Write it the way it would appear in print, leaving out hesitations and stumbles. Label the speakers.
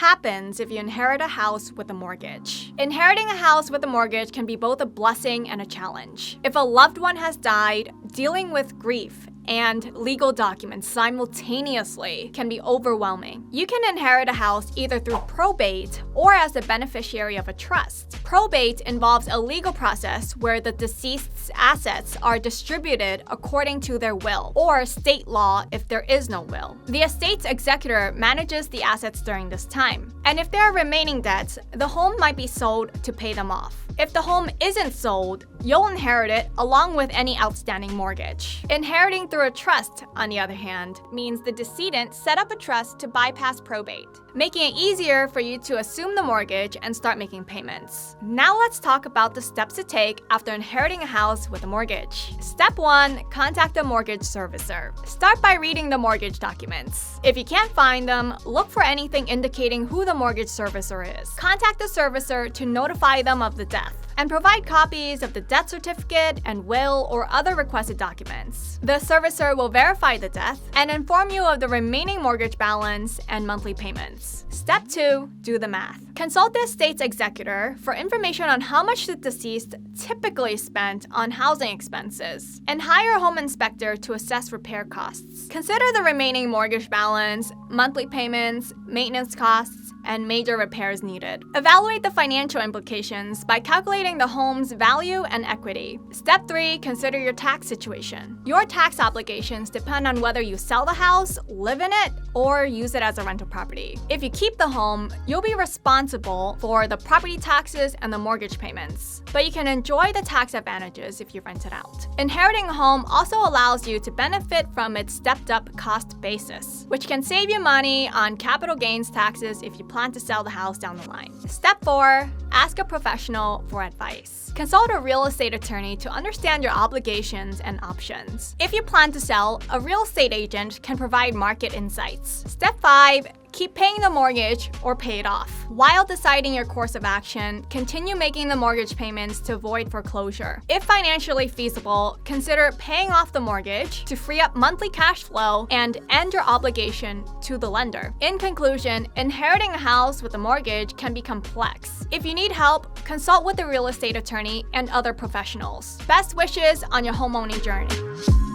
Speaker 1: happens if you inherit a house with a mortgage? Inheriting a house with a mortgage can be both a blessing and a challenge. If a loved one has died, dealing with grief and legal documents simultaneously can be overwhelming. You can inherit a house either through probate or as the beneficiary of a trust. Probate involves a legal process where the deceased's assets are distributed according to their will, or state law if there is no will. The estate's executor manages the assets during this time, and if there are remaining debts, the home might be sold to pay them off. If the home isn't sold, you'll inherit it along with any outstanding mortgage. Inheriting through a trust, on the other hand, means the decedent set up a trust to bypass probate, making it easier for you to assume the mortgage and start making payments. Now let's talk about the steps to take after inheriting a house with a mortgage. Step 1. Contact a mortgage servicer. Start by reading the mortgage documents. If you can't find them, look for anything indicating who the mortgage servicer is. Contact the servicer to notify them of the death, and provide copies of the death certificate and will or other requested documents. The servicer will verify the death and inform you of the remaining mortgage balance and monthly payments. Step 2. Do the math. Consult the estate's executor for information on how much the deceased typically spent on housing expenses, and hire a home inspector to assess repair costs. Consider the remaining mortgage balance, monthly payments, maintenance costs, and major repairs needed. Evaluate the financial implications by calculating the home's value and equity. Step 3. Consider your tax situation. Your tax obligations depend on whether you sell the house, live in it, or use it as a rental property. If you keep the home, you'll be responsible for the property taxes and the mortgage payments, but you can enjoy the tax advantages if you rent it out. Inheriting a home also allows you to benefit from its stepped-up cost basis, which can save you money on capital gains taxes if you plan to sell the house down the line. Step 4. Ask a professional for advice. Consult a real estate attorney to understand your obligations and options. If you plan to sell, a real estate agent can provide market insights. Step 5. Keep paying the mortgage or pay it off. While deciding your course of action, continue making the mortgage payments to avoid foreclosure. If financially feasible, consider paying off the mortgage to free up monthly cash flow and end your obligation to the lender. In conclusion, inheriting a house with a mortgage can be complex. If you need help, consult with a real estate attorney and other professionals. Best wishes on your homeowning journey.